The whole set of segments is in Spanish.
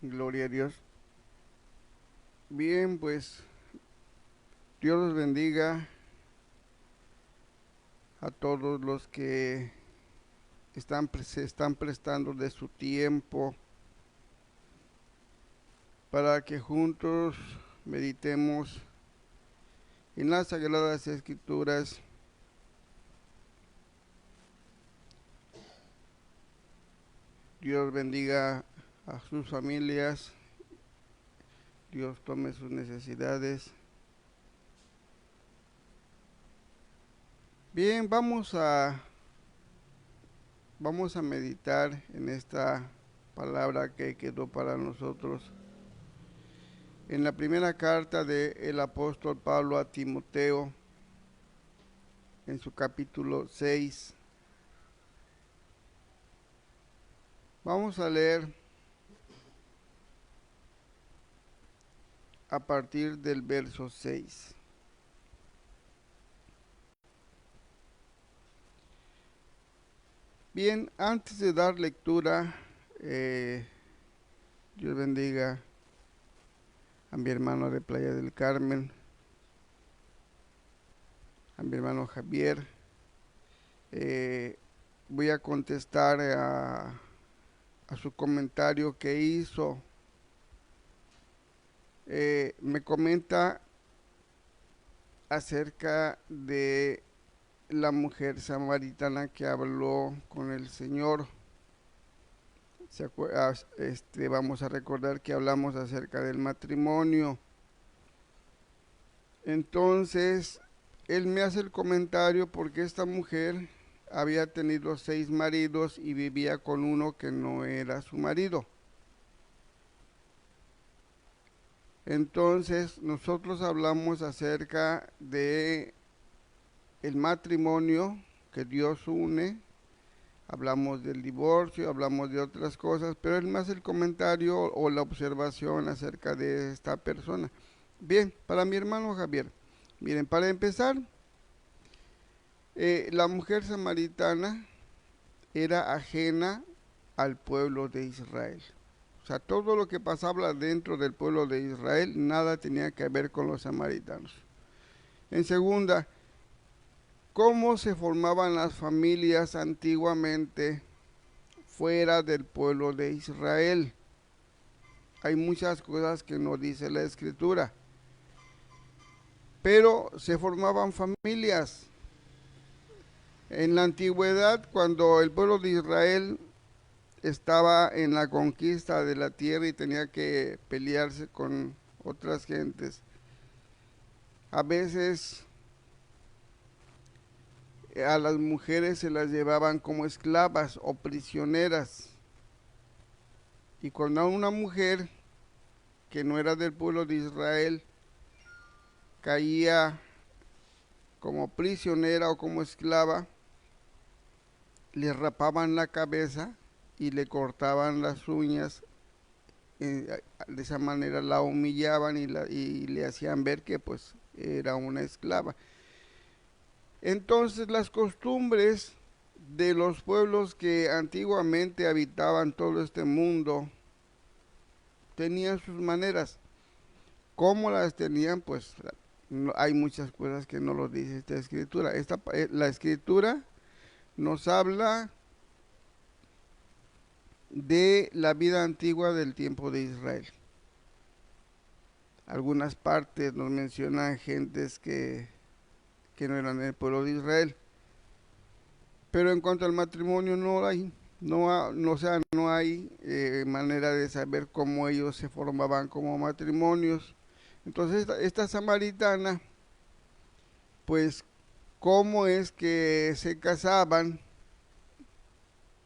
Gloria a Dios. Bien, pues Dios los bendiga a todos los que se están prestando de su tiempo para que juntos meditemos en las Sagradas Escrituras. Dios bendiga a sus familias. Dios tome sus necesidades. Bien, vamos a meditar en esta palabra que quedó para nosotros. En la primera carta del apóstol Pablo a Timoteo, en su capítulo 6, vamos a leer a partir del verso 6. Bien, antes de dar lectura, Dios bendiga a mi hermano de Playa del Carmen, a mi hermano Javier. Voy a contestar a su comentario que hizo. Me comenta acerca de la mujer samaritana que habló con el Señor. Vamos a recordar que hablamos acerca del matrimonio. Entonces, él me hace el comentario porque esta mujer había tenido 6 maridos y vivía con uno que no era su marido. Entonces, nosotros hablamos acerca de el matrimonio que Dios une, hablamos del divorcio, hablamos de otras cosas, pero él me hace el comentario o la observación acerca de esta persona. Bien, para mi hermano Javier, miren, para empezar, la mujer samaritana era ajena al pueblo de Israel. O sea, todo lo que pasaba dentro del pueblo de Israel, nada tenía que ver con los samaritanos. En segunda, cómo se formaban las familias antiguamente fuera del pueblo de Israel. Hay muchas cosas que no dice la escritura, pero se formaban familias. En la antigüedad, cuando el pueblo de Israel estaba en la conquista de la tierra y tenía que pelearse con otras gentes, a veces a las mujeres se las llevaban como esclavas o prisioneras. Y cuando una mujer que no era del pueblo de Israel caía como prisionera o como esclava, le rapaban la cabeza y le cortaban las uñas. De esa manera la humillaban y le hacían ver que pues era una esclava. Entonces las costumbres de los pueblos que antiguamente habitaban todo este mundo tenían sus maneras. ¿Cómo las tenían? Pues no, hay muchas cosas que no lo dice esta escritura. La escritura nos habla de la vida antigua del tiempo de Israel. Algunas partes nos mencionan gentes que no eran del pueblo de Israel. Pero en cuanto al matrimonio no hay, no hay manera de saber cómo ellos se formaban como matrimonios. Entonces esta samaritana, pues cómo es que se casaban,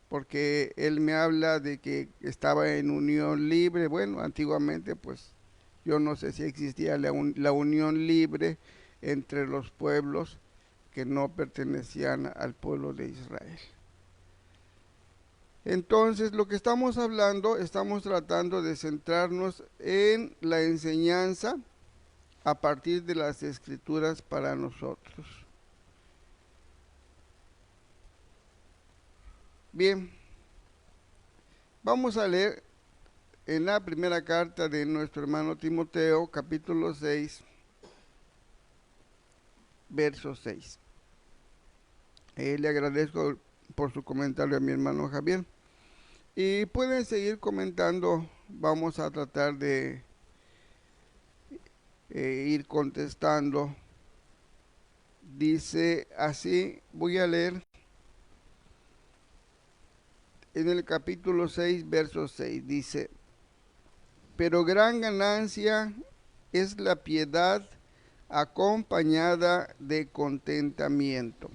porque él me habla de que estaba en unión libre. Bueno, antiguamente pues yo no sé si existía la unión libre entre los pueblos que no pertenecían al pueblo de Israel. Entonces, lo que estamos hablando, estamos tratando de centrarnos en la enseñanza a partir de las escrituras para nosotros. Bien, vamos a leer en la primera carta de nuestro hermano Timoteo, capítulo 6, verso 6. Le agradezco por su comentario a mi hermano Javier. Y pueden seguir comentando, vamos a tratar de ir contestando. Dice así, voy a leer en el capítulo 6, verso 6, dice: pero gran ganancia es la piedad acompañada de contentamiento,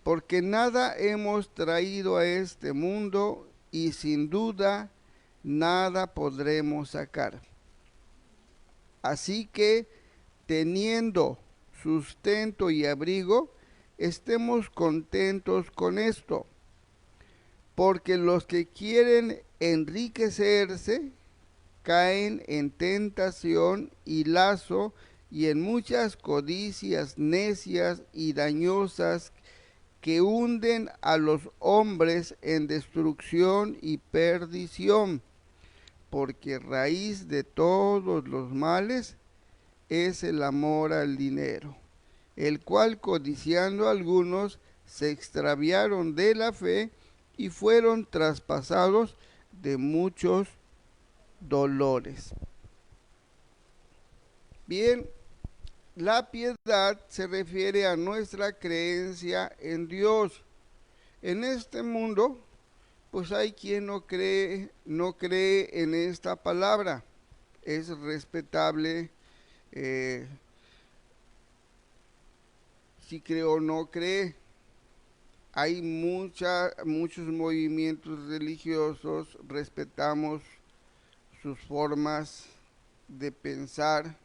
porque nada hemos traído a este mundo y sin duda nada podremos sacar. Así que, teniendo sustento y abrigo, estemos contentos con esto, porque los que quieren enriquecerse caen en tentación y lazo y en muchas codicias necias y dañosas que hunden a los hombres en destrucción y perdición, porque raíz de todos los males es el amor al dinero, el cual codiciando algunos se extraviaron de la fe y fueron traspasados de muchos dolores. Bien, la piedad se refiere a nuestra creencia en Dios. En este mundo, pues hay quien no cree en esta palabra. Es respetable si cree o no cree. Hay muchos movimientos religiosos, respetamos sus formas de pensar,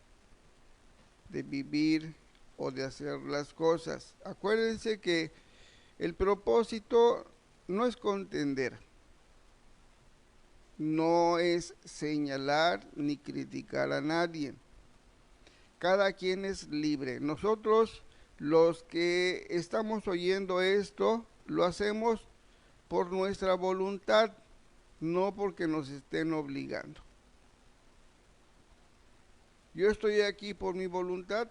de vivir o de hacer las cosas. Acuérdense que el propósito no es contender, no es señalar ni criticar a nadie. Cada quien es libre. Nosotros, los que estamos oyendo esto, lo hacemos por nuestra voluntad, no porque nos estén obligando. Yo estoy aquí por mi voluntad,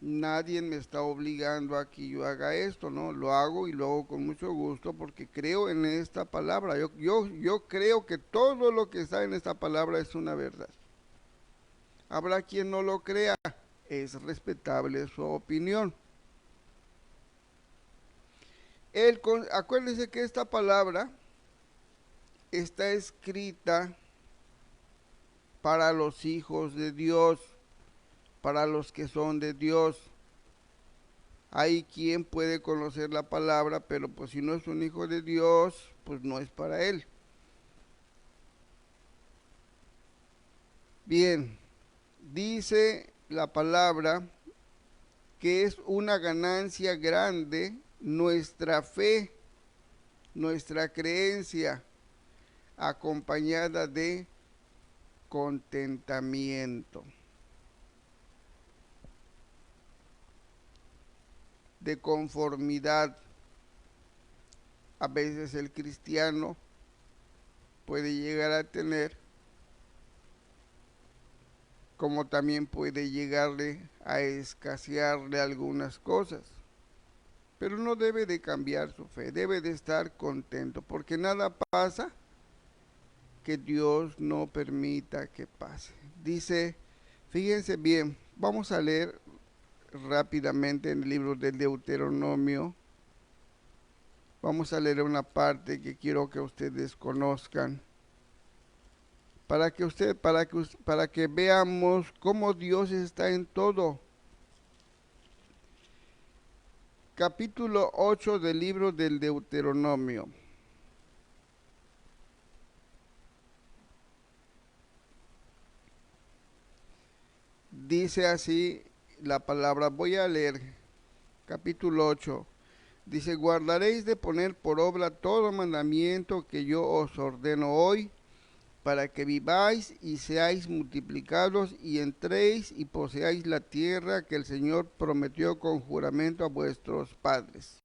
nadie me está obligando a que yo haga esto, ¿no? Lo hago y lo hago con mucho gusto porque creo en esta palabra. Yo creo que todo lo que está en esta palabra es una verdad. Habrá quien no lo crea, es respetable su opinión. Acuérdense que esta palabra está escrita para los hijos de Dios, para los que son de Dios. Hay quien puede conocer la palabra, pero pues si no es un hijo de Dios, pues no es para él. Bien, dice la palabra que es una ganancia grande nuestra fe, nuestra creencia, acompañada de contentamiento, de conformidad. A veces el cristiano puede llegar a tener, como también puede llegarle a escasearle algunas cosas. Pero no debe de cambiar su fe, debe de estar contento, porque nada pasa que Dios no permita que pase. Dice, fíjense bien, vamos a leer rápidamente en el libro del Deuteronomio. Vamos a leer una parte que quiero que ustedes conozcan, para que veamos cómo Dios está en todo. Capítulo 8 del libro del Deuteronomio. Dice así la palabra, voy a leer, capítulo 8. Dice, guardaréis de poner por obra todo mandamiento que yo os ordeno hoy, para que viváis y seáis multiplicados y entréis y poseáis la tierra que el Señor prometió con juramento a vuestros padres.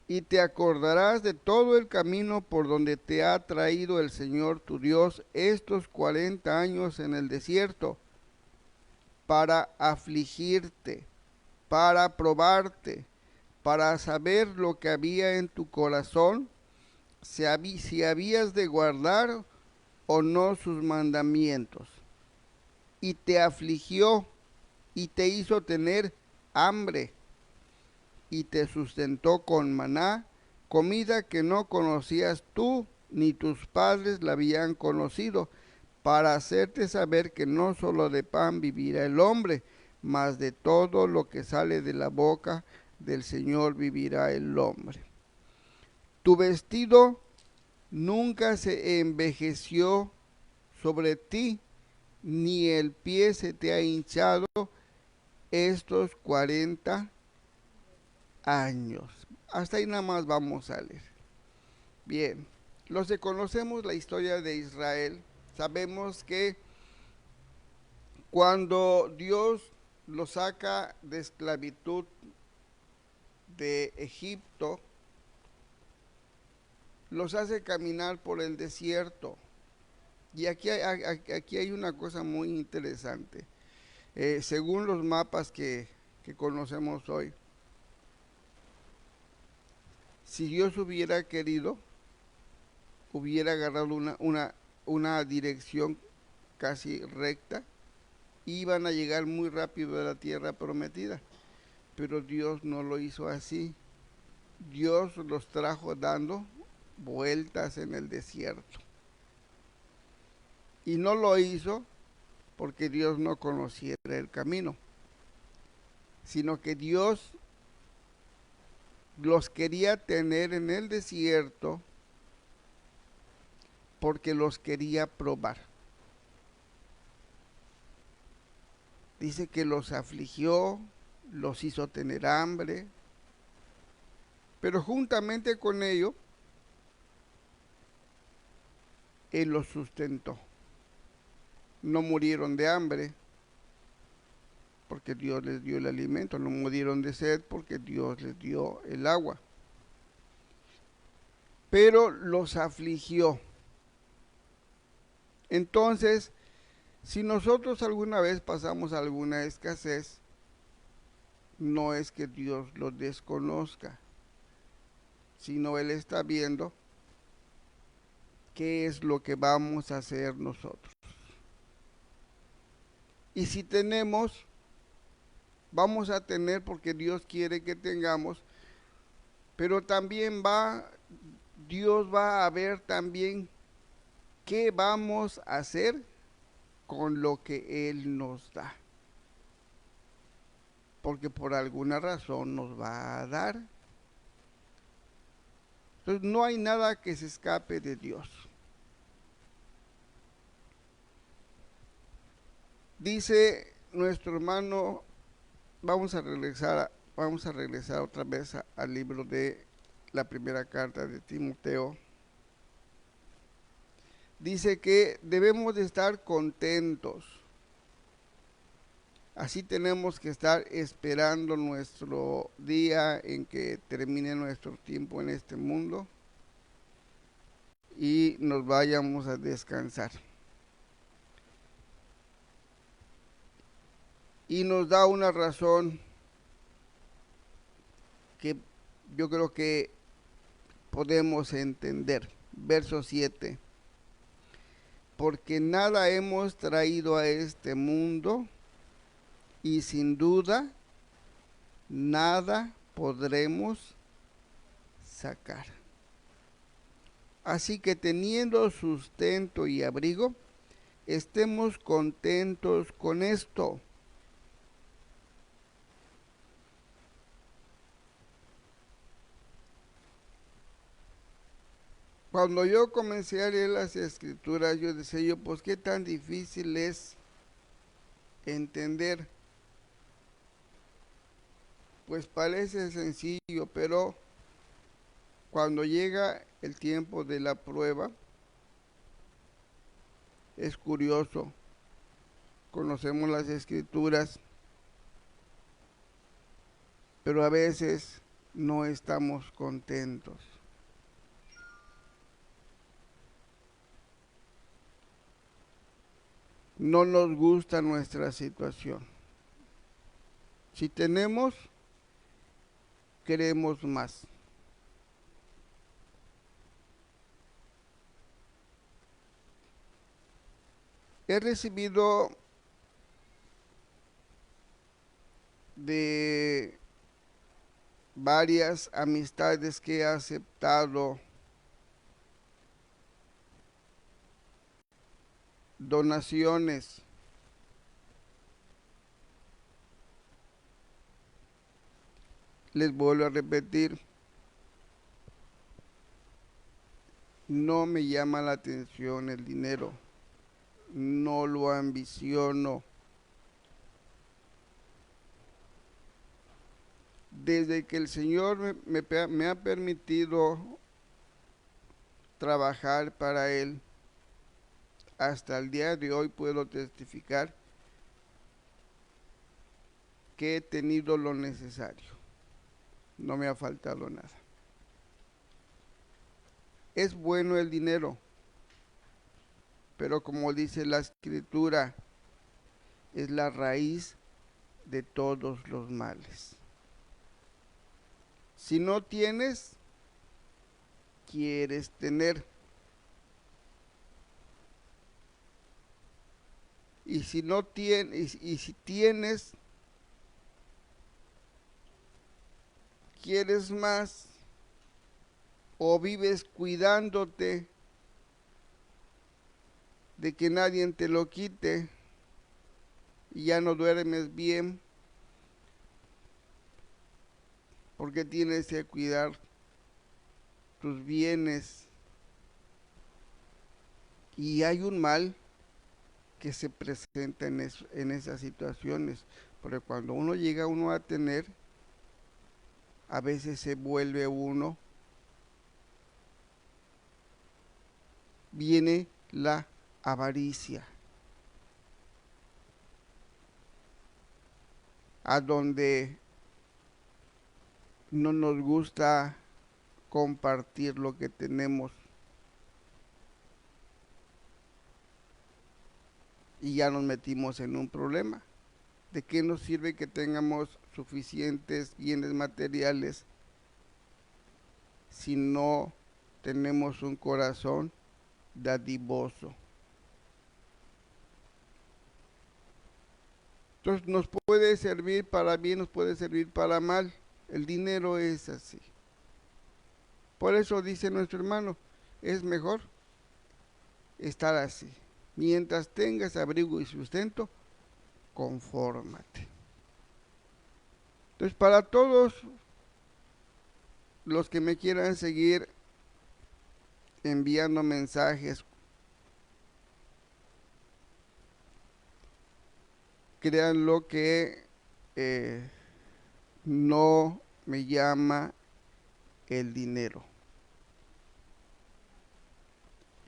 y te acordarás de todo el camino por donde te ha traído el Señor tu Dios estos 40 años en el desierto, para afligirte, para probarte, para saber lo que había en tu corazón, si habías de guardar o no sus mandamientos. Y te afligió y te hizo tener hambre y te sustentó con maná, comida que no conocías tú ni tus padres la habían conocido, para hacerte saber que no solo de pan vivirá el hombre, mas de todo lo que sale de la boca del Señor vivirá el hombre. Tu vestido nunca se envejeció sobre ti, ni el pie se te ha hinchado estos 40 años. Hasta ahí nada más vamos a leer. Bien, los que conocemos la historia de Israel, sabemos que cuando Dios los saca de esclavitud de Egipto, los hace caminar por el desierto. Y aquí hay una cosa muy interesante. Según los mapas que conocemos hoy, si Dios hubiera querido, hubiera agarrado una dirección casi recta, iban a llegar muy rápido a la tierra prometida. Pero Dios no lo hizo así. Dios los trajo dando vueltas en el desierto. Y no lo hizo porque Dios no conociera el camino, sino que Dios los quería tener en el desierto porque los quería probar. Dice que los afligió, los hizo tener hambre, pero juntamente con ello, Él los sustentó. No murieron de hambre porque Dios les dio el alimento, no murieron de sed porque Dios les dio el agua, pero los afligió. Entonces, si nosotros alguna vez pasamos alguna escasez, no es que Dios lo desconozca, sino Él está viendo qué es lo que vamos a hacer nosotros. Y si tenemos, vamos a tener porque Dios quiere que tengamos, pero también Dios va a ver también qué vamos a hacer con lo que Él nos da. Porque por alguna razón nos va a dar. Entonces no hay nada que se escape de Dios. Dice nuestro hermano, vamos a regresar otra vez al libro de la primera carta de Timoteo. Dice que debemos de estar contentos. Así tenemos que estar esperando nuestro día en que termine nuestro tiempo en este mundo y nos vayamos a descansar. Y nos da una razón que yo creo que podemos entender. Verso 7. Porque nada hemos traído a este mundo y sin duda nada podremos sacar. Así que teniendo sustento y abrigo, estemos contentos con esto. Cuando yo comencé a leer las escrituras, yo decía pues qué tan difícil es entender. Pues parece sencillo, pero cuando llega el tiempo de la prueba, es curioso. Conocemos las escrituras, pero a veces no estamos contentos. No nos gusta nuestra situación. Si tenemos, queremos más. He recibido de varias amistades que he aceptado donaciones. Les vuelvo a repetir, no me llama la atención el dinero, no lo ambiciono. Desde que el Señor me ha permitido trabajar para Él, hasta el día de hoy puedo testificar que he tenido lo necesario. No me ha faltado nada. Es bueno el dinero, pero como dice la Escritura, es la raíz de todos los males. Si no tienes, quieres tener. Y si no tienes, y si tienes, quieres más, o vives cuidándote de que nadie te lo quite y ya no duermes bien porque tienes que cuidar tus bienes. Y hay un mal que se presenta en esas situaciones, porque cuando uno llega a tener, a veces se vuelve uno, viene la avaricia, a donde no nos gusta compartir lo que tenemos y ya nos metimos en un problema. ¿De qué nos sirve que tengamos suficientes bienes materiales si no tenemos un corazón dadivoso? Entonces nos puede servir para bien, nos puede servir para mal. El dinero es así. Por eso dice nuestro hermano, es mejor estar así. Mientras tengas abrigo y sustento, confórmate. Entonces, para todos los que me quieran seguir enviando mensajes, créanlo que no me llama el dinero,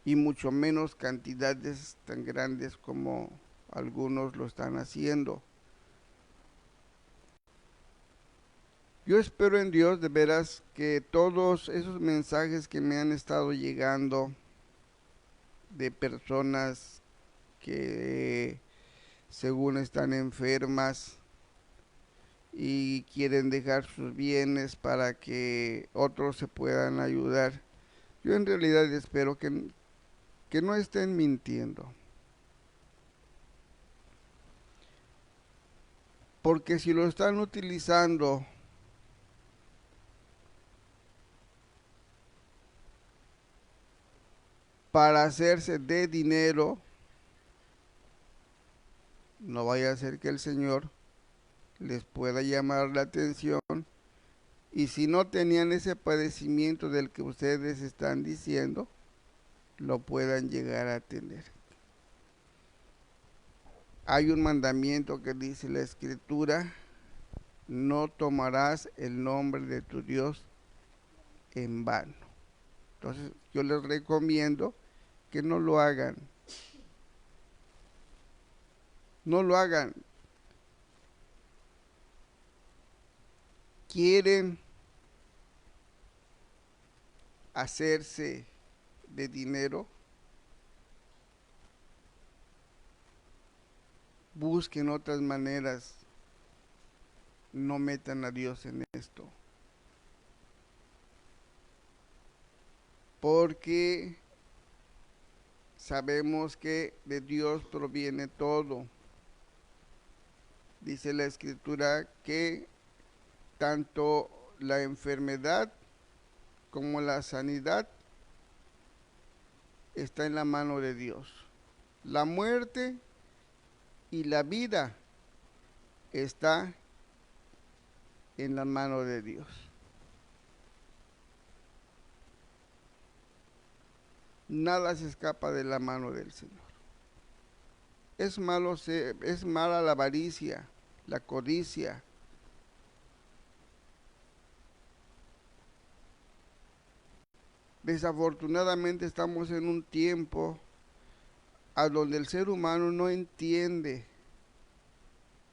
y mucho menos cantidades tan grandes como algunos lo están haciendo. Yo espero en Dios de veras que todos esos mensajes que me han estado llegando de personas que según están enfermas y quieren dejar sus bienes para que otros se puedan ayudar, yo en realidad espero que no estén mintiendo. Porque si lo están utilizando para hacerse de dinero, no vaya a ser que el Señor les pueda llamar la atención, y si no tenían ese padecimiento del que ustedes están diciendo, lo puedan llegar a tener. Hay un mandamiento que dice la Escritura: no tomarás el nombre de tu Dios en vano. Entonces yo les recomiendo que no lo hagan. No lo hagan. Quieren hacerse de dinero, busquen otras maneras, no metan a Dios en esto. Porque sabemos que de Dios proviene todo. Dice la Escritura que tanto la enfermedad como la sanidad está en la mano de Dios. La muerte y la vida está en la mano de Dios. Nada se escapa de la mano del Señor. Es mala la avaricia, la codicia. Desafortunadamente estamos en un tiempo a donde el ser humano no entiende,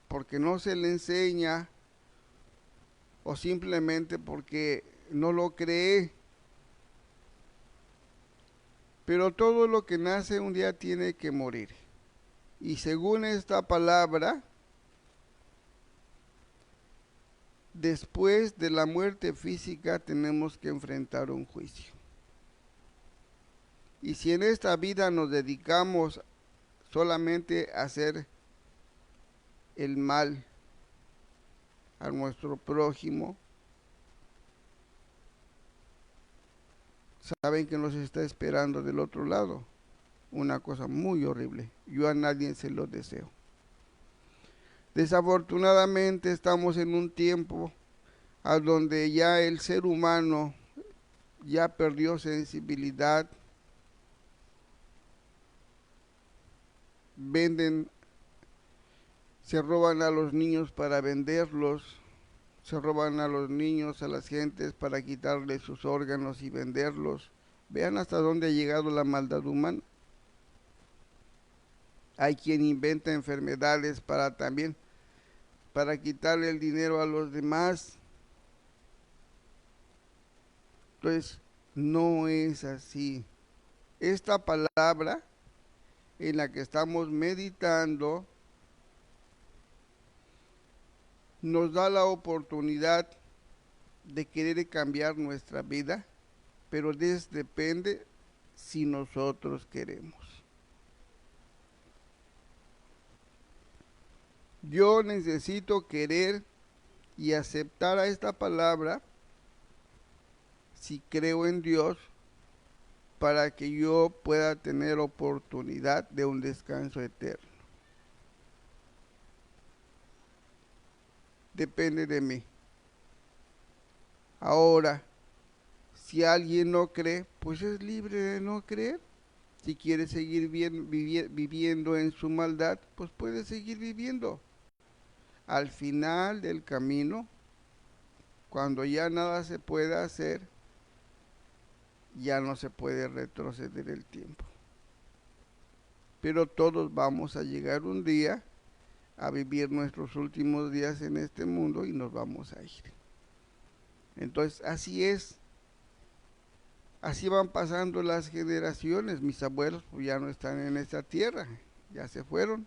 porque no se le enseña o simplemente porque no lo cree. Pero todo lo que nace un día tiene que morir. Y según esta palabra, después de la muerte física tenemos que enfrentar un juicio. Y si en esta vida nos dedicamos solamente a hacer el mal a nuestro prójimo, saben que nos está esperando del otro lado una cosa muy horrible. Yo a nadie se lo deseo. Desafortunadamente estamos en un tiempo a donde ya el ser humano ya perdió sensibilidad. Venden, se roban a los niños para venderlos, se roban a los niños, a las gentes para quitarles sus órganos y venderlos. Vean hasta dónde ha llegado la maldad humana. Hay quien inventa enfermedades para también, para quitarle el dinero a los demás. Entonces, no es así. Esta palabra en la que estamos meditando nos da la oportunidad de querer cambiar nuestra vida, pero depende si nosotros queremos. Yo necesito querer y aceptar a esta palabra si creo en Dios para que yo pueda tener oportunidad de un descanso eterno. Depende de mí. Ahora, si alguien no cree, pues es libre de no creer. Si quiere seguir viviendo en su maldad, pues puede seguir viviendo. Al final del camino, cuando ya nada se puede hacer, ya no se puede retroceder el tiempo. Pero todos vamos a llegar un día a vivir nuestros últimos días en este mundo y nos vamos a ir. Entonces, así es. Así van pasando las generaciones. Mis abuelos pues, ya no están en esta tierra, ya se fueron.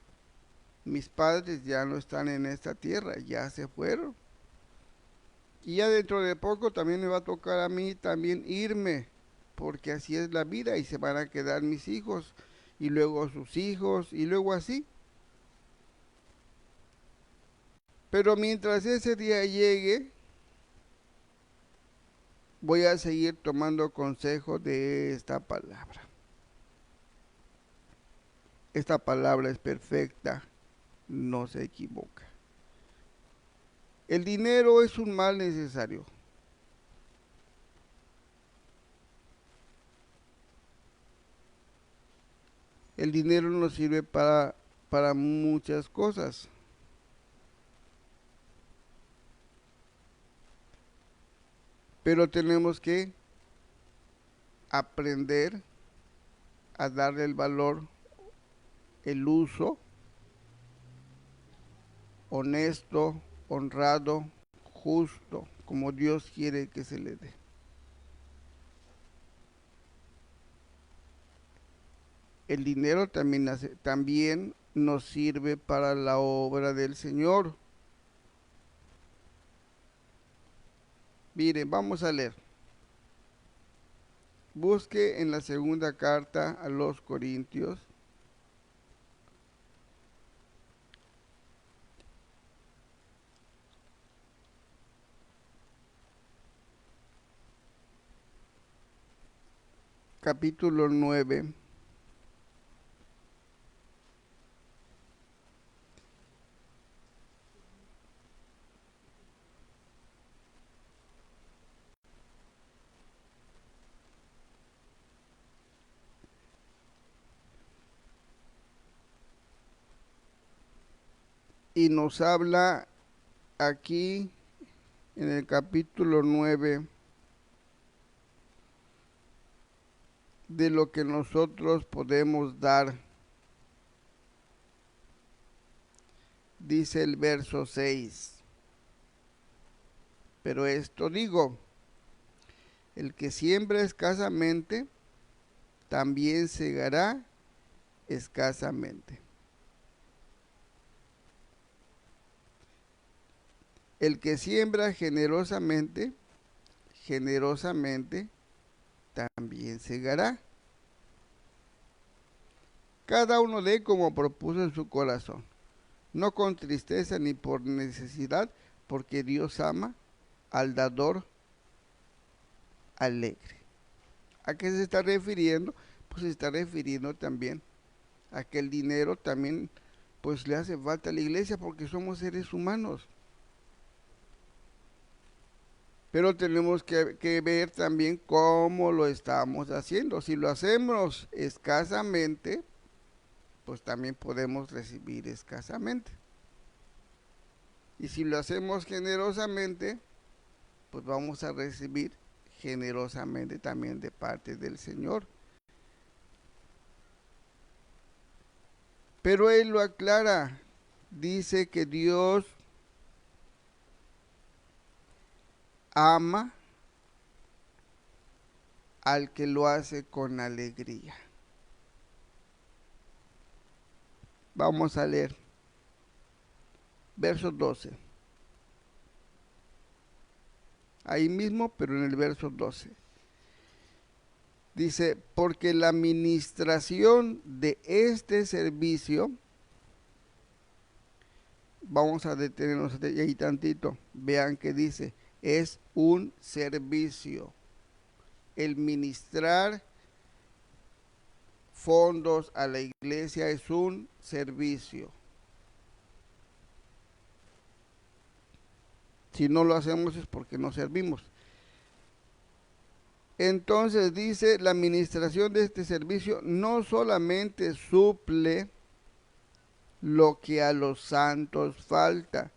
Mis padres ya no están en esta tierra, ya se fueron. Y ya dentro de poco también me va a tocar a mí también irme, porque así es la vida y se van a quedar mis hijos y luego sus hijos y luego así. Pero mientras ese día llegue, voy a seguir tomando consejo de esta palabra. Esta palabra es perfecta, no se equivoca. El dinero es un mal necesario. El dinero nos sirve para muchas cosas. Pero tenemos que aprender a darle el valor, el uso honesto, honrado, justo, como Dios quiere que se le dé. El dinero también nos sirve para la obra del Señor. Miren, vamos a leer. Busque en la segunda carta a los Corintios, capítulo 9. Y nos habla aquí en el capítulo 9 de lo que nosotros podemos dar. Dice el verso 6. Pero esto digo, el que siembra escasamente, también segará escasamente. El que siembra generosamente, generosamente también segará. Cada uno dé como propuso en su corazón, no con tristeza ni por necesidad, porque Dios ama al dador alegre. ¿A qué se está refiriendo? Pues se está refiriendo también a que el dinero también pues le hace falta a la iglesia porque somos seres humanos. Pero tenemos que ver también cómo lo estamos haciendo. Si lo hacemos escasamente, pues también podemos recibir escasamente. Y si lo hacemos generosamente, pues vamos a recibir generosamente también de parte del Señor. Pero Él lo aclara, dice que Dios ama al que lo hace con alegría. Vamos a leer verso 12. Ahí mismo, pero en el verso 12. Dice, porque la administración de este servicio, vamos a detenernos ahí tantito, vean que dice, es un servicio. El ministrar fondos a la iglesia es un servicio. Si no lo hacemos es porque no servimos. Entonces dice, la administración de este servicio no solamente suple lo que a los santos falta,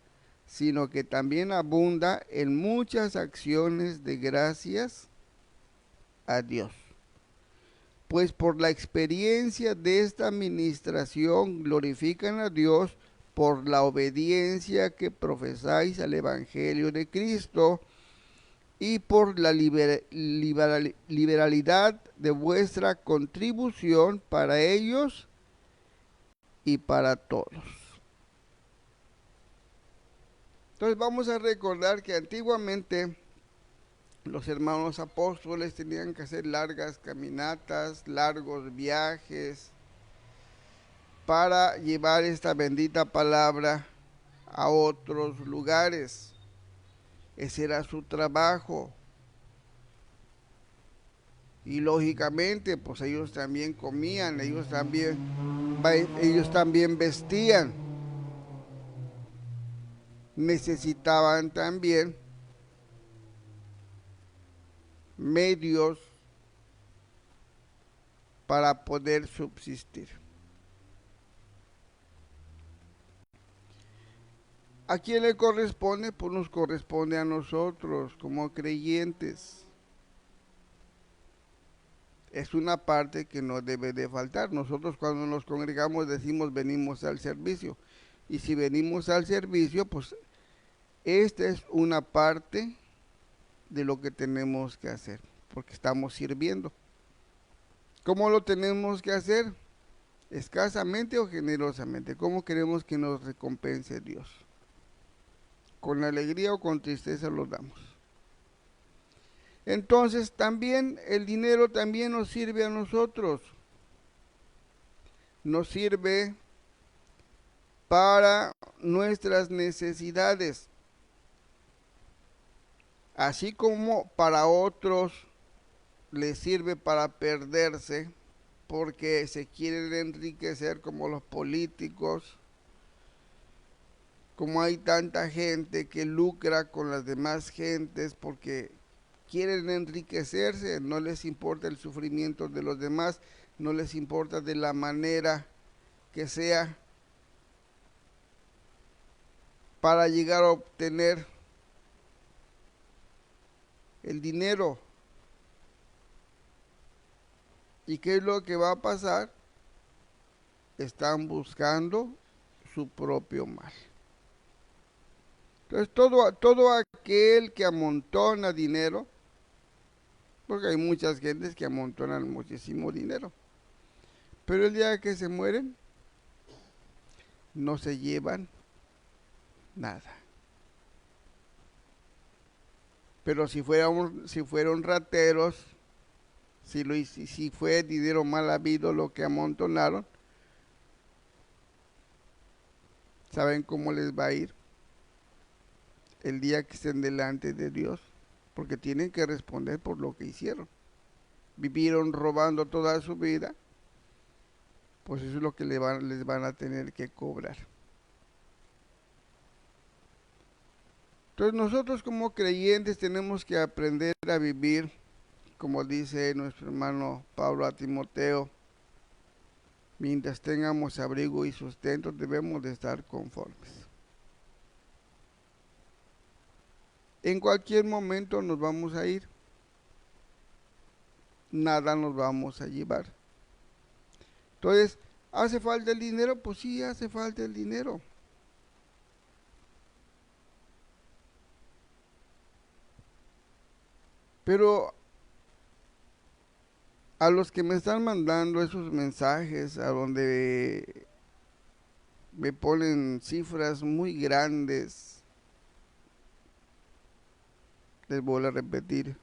sino que también abunda en muchas acciones de gracias a Dios. Pues por la experiencia de esta administración glorifican a Dios por la obediencia que profesáis al Evangelio de Cristo y por la liberalidad de vuestra contribución para ellos y para todos. Entonces vamos a recordar que antiguamente los hermanos apóstoles tenían que hacer largas caminatas, largos viajes para llevar esta bendita palabra a otros lugares. Ese era su trabajo. Y lógicamente, pues ellos también comían, ellos también vestían. Necesitaban también medios para poder subsistir. ¿A quién le corresponde? Pues nos corresponde a nosotros como creyentes. Es una parte que no debe de faltar. Nosotros cuando nos congregamos decimos venimos al servicio. Y si venimos al servicio, pues esta es una parte de lo que tenemos que hacer, porque estamos sirviendo. ¿Cómo lo tenemos que hacer? escasamente o generosamente. ¿Cómo queremos que nos recompense Dios? ¿Con alegría o con tristeza lo damos? Entonces también el dinero también nos sirve a nosotros. Nos sirve para nuestras necesidades, así como para otros les sirve para perderse porque se quieren enriquecer como los políticos, como hay tanta gente que lucra con las demás gentes porque quieren enriquecerse, no les importa el sufrimiento de los demás, no les importa de la manera que sea para llegar a obtener el dinero. ¿Y qué es lo que va a pasar? Están buscando su propio mal. Entonces todo aquel que amontona dinero, porque hay muchas gentes que amontonan muchísimo dinero, pero el día que se mueren no se llevan nada. Pero si fueron rateros, si fue dinero mal habido lo que amontonaron, ¿saben cómo les va a ir el día que estén delante de Dios? Porque tienen que responder por lo que hicieron. Vivieron robando toda su vida, pues eso es lo que les van a tener que cobrar. Entonces nosotros como creyentes tenemos que aprender a vivir, como dice nuestro hermano Pablo a Timoteo, mientras tengamos abrigo y sustento debemos de estar conformes. En cualquier momento nos vamos a ir, nada nos vamos a llevar. Entonces, ¿hace falta el dinero? Pues sí, hace falta el dinero. Pero a los que me están mandando esos mensajes, a donde me ponen cifras muy grandes, les voy a repetir,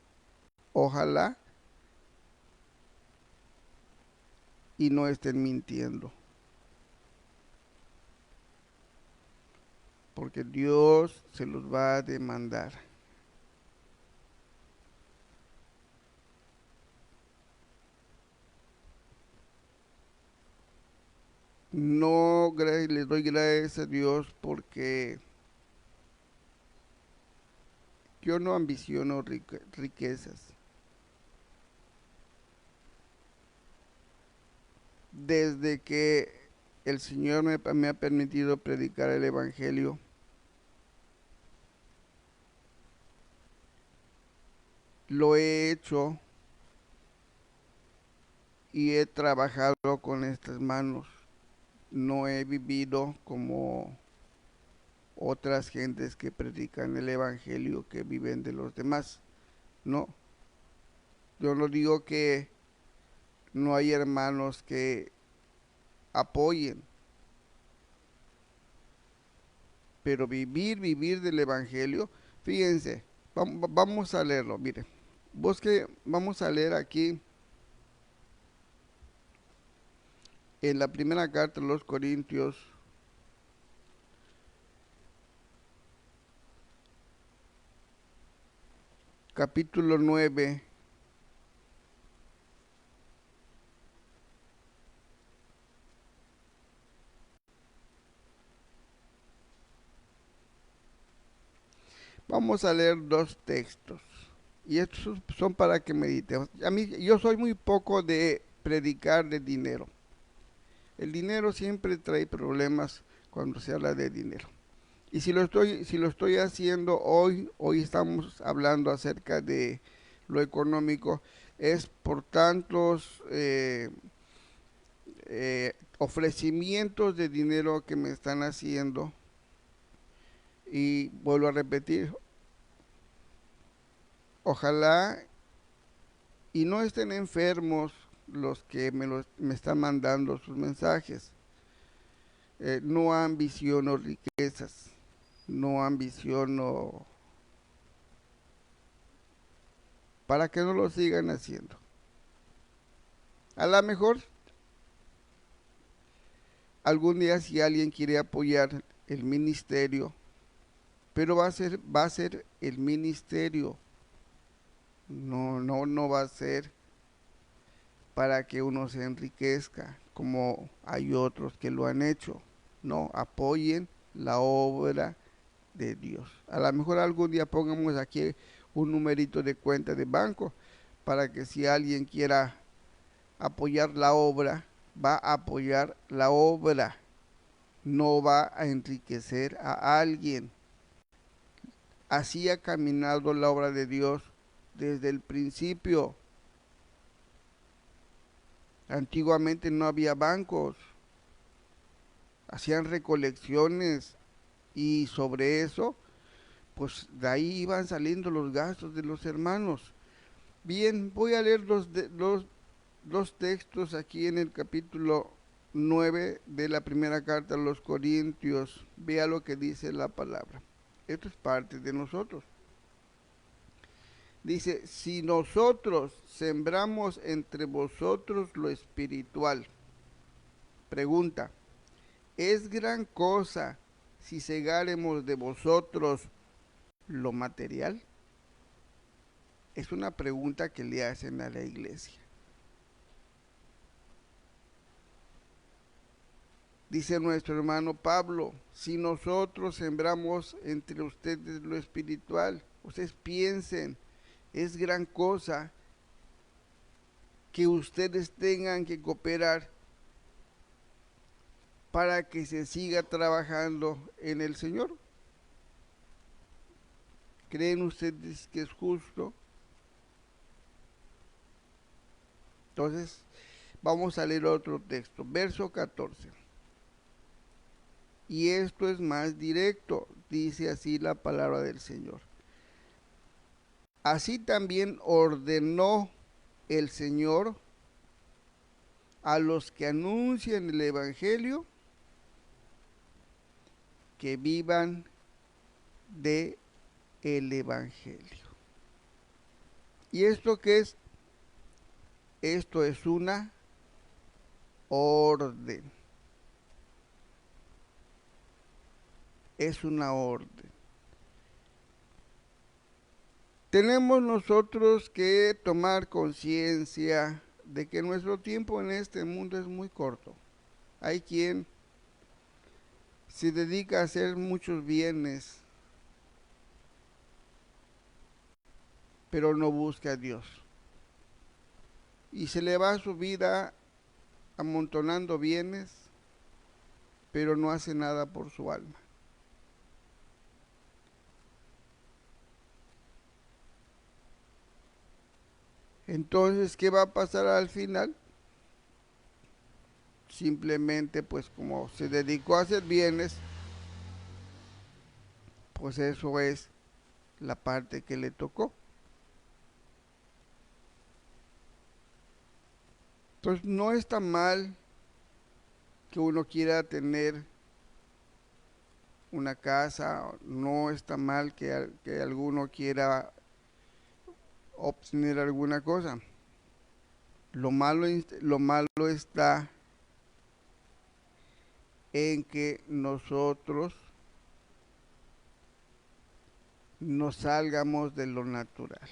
ojalá y no estén mintiendo, porque Dios se los va a demandar. No les doy gracias a Dios porque yo no ambiciono riquezas. Desde que el Señor me ha permitido predicar el Evangelio, lo he hecho y he trabajado con estas manos. No he vivido como otras gentes que predican el Evangelio, que viven de los demás. No, yo no digo que no hay hermanos que apoyen, pero vivir del Evangelio, fíjense, vamos a leerlo, mire, vamos a leer aquí en la primera carta de los Corintios, capítulo 9, vamos a leer dos textos. Y estos son para que meditemos. Yo soy muy poco de predicar de dinero. El dinero siempre trae problemas cuando se habla de dinero. Y si lo estoy haciendo hoy estamos hablando acerca de lo económico, es por tantos ofrecimientos de dinero que me están haciendo. Y vuelvo a repetir, ojalá y no estén enfermos los que me están mandando sus mensajes. No ambiciono riquezas, no ambiciono, para que no lo sigan haciendo. A lo mejor algún día si alguien quiere apoyar el ministerio, pero va a ser el ministerio, no va a ser para que uno se enriquezca, como hay otros que lo han hecho. No, apoyen la obra de Dios. A lo mejor algún día pongamos aquí un numerito de cuenta de banco para que si alguien quiera apoyar la obra, va a apoyar la obra, no va a enriquecer a alguien. Así ha caminado la obra de Dios desde el principio. Antiguamente no había bancos, hacían recolecciones y sobre eso, pues de ahí iban saliendo los gastos de los hermanos. Bien, voy a leer los textos aquí en el capítulo 9 de la primera carta a los Corintios. Vea lo que dice la palabra. Esto es parte de nosotros. Dice, si nosotros sembramos entre vosotros lo espiritual. Pregunta, ¿es gran cosa si segáremos de vosotros lo material? Es una pregunta que le hacen a la iglesia. Dice nuestro hermano Pablo, si nosotros sembramos entre ustedes lo espiritual, ustedes piensen, es gran cosa que ustedes tengan que cooperar para que se siga trabajando en el Señor. ¿Creen ustedes que es justo? Entonces, vamos a leer otro texto, verso 14. Y esto es más directo, dice así la palabra del Señor. Así también ordenó el Señor a los que anuncian el Evangelio que vivan de el Evangelio. ¿Y esto qué es? Esto es una orden. Es una orden. Tenemos nosotros que tomar conciencia de que nuestro tiempo en este mundo es muy corto. Hay quien se dedica a hacer muchos bienes, pero no busca a Dios. Y se le va su vida amontonando bienes, pero no hace nada por su alma. Entonces, ¿qué va a pasar al final? Simplemente, pues como se dedicó a hacer bienes, pues eso es la parte que le tocó. Entonces, no está mal que uno quiera tener una casa, no está mal que alguno quiera obtener alguna cosa. Lo malo está en que nosotros no salgamos de lo natural,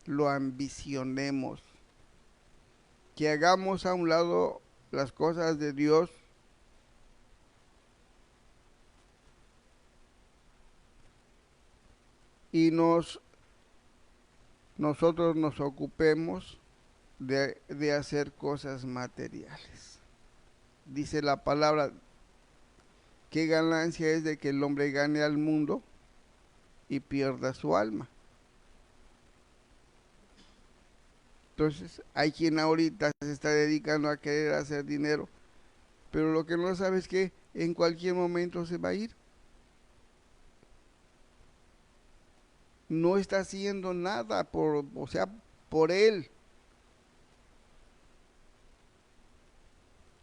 lo ambicionemos, que hagamos a un lado las cosas de Dios y nosotros nos ocupemos de hacer cosas materiales. Dice la palabra, ¿qué ganancia es de que el hombre gane al mundo y pierda su alma? Entonces, hay quien ahorita se está dedicando a querer hacer dinero, pero lo que no sabe es que en cualquier momento se va a ir. No está haciendo nada o sea, por Él.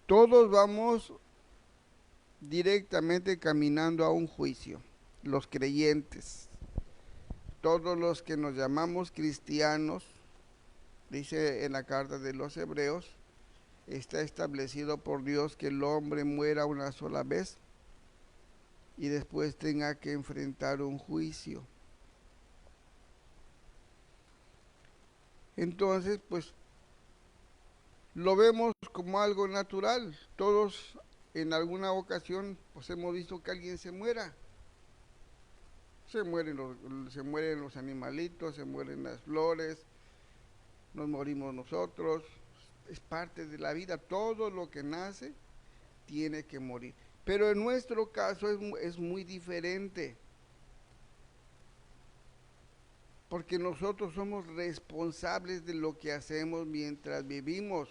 Todos vamos directamente caminando a un juicio, los creyentes, todos los que nos llamamos cristianos, dice en la carta de los Hebreos, está establecido por Dios que el hombre muera una sola vez y después tenga que enfrentar un juicio. Entonces, pues, lo vemos como algo natural. Todos en alguna ocasión pues hemos visto que alguien se muera. Se mueren los animalitos, se mueren las flores, nos morimos nosotros. Es parte de la vida. Todo lo que nace tiene que morir. Pero en nuestro caso es muy diferente. Porque nosotros somos responsables de lo que hacemos mientras vivimos.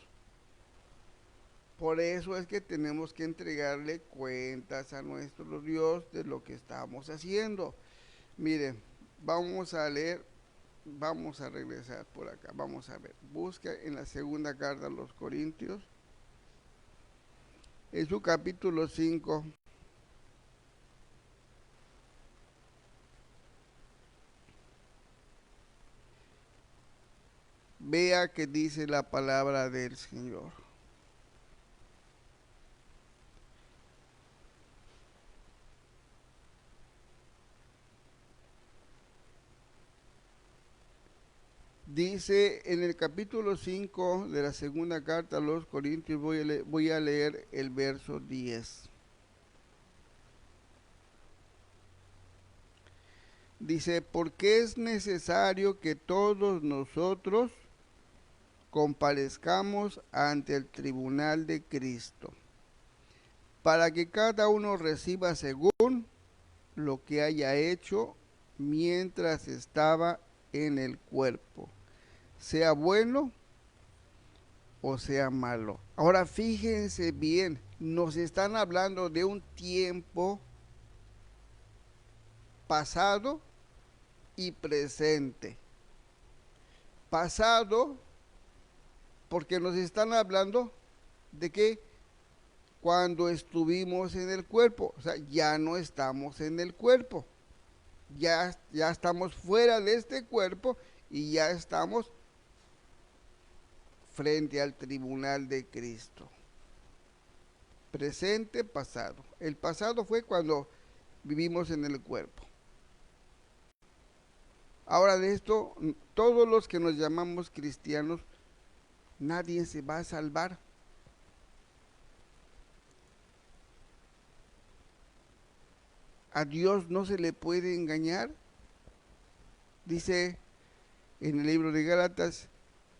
Por eso es que tenemos que entregarle cuentas a nuestro Dios de lo que estamos haciendo. Miren, vamos a leer, vamos a regresar por acá, vamos a ver. Busca en la segunda carta a los Corintios, en su capítulo 5. Vea que dice la palabra del Señor. Dice en el capítulo 5 de la segunda carta a los Corintios, voy a leer el verso 10. Dice, porque es necesario que todos nosotros comparezcamos ante el tribunal de Cristo, para que cada uno reciba según lo que haya hecho mientras estaba en el cuerpo, sea bueno o sea malo. Ahora fíjense bien, nos están hablando de un tiempo pasado y presente. Pasado, porque nos están hablando de que cuando estuvimos en el cuerpo, o sea, ya no estamos en el cuerpo, ya estamos fuera de este cuerpo y ya estamos frente al tribunal de Cristo. Presente, pasado. El pasado fue cuando vivimos en el cuerpo. Ahora de esto, todos los que nos llamamos cristianos, nadie se va a salvar. A Dios no se le puede engañar. Dice en el libro de Gálatas,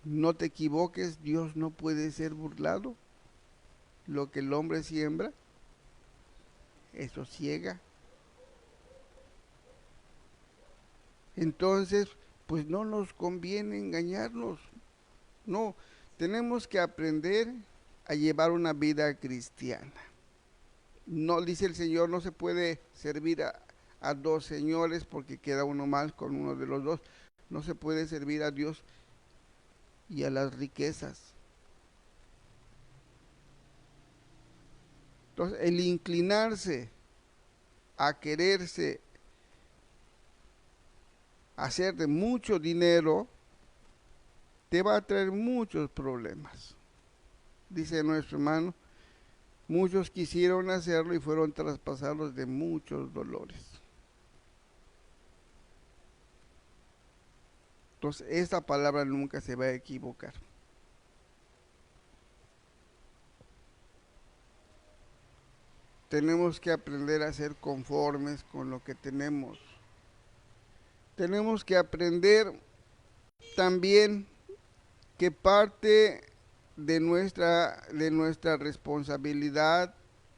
no te equivoques, Dios no puede ser burlado. Lo que el hombre siembra, eso ciega. Entonces, pues no nos conviene engañarnos. No, tenemos que aprender a llevar una vida cristiana. No, dice el Señor, no se puede servir a dos señores porque queda uno mal con uno de los dos. No se puede servir a Dios y a las riquezas. Entonces, el inclinarse a quererse hacer de mucho dinero te va a traer muchos problemas. Dice nuestro hermano, muchos quisieron hacerlo y fueron traspasados de muchos dolores. Entonces, esta palabra nunca se va a equivocar. Tenemos que aprender a ser conformes con lo que tenemos. Tenemos que aprender también que parte de nuestra responsabilidad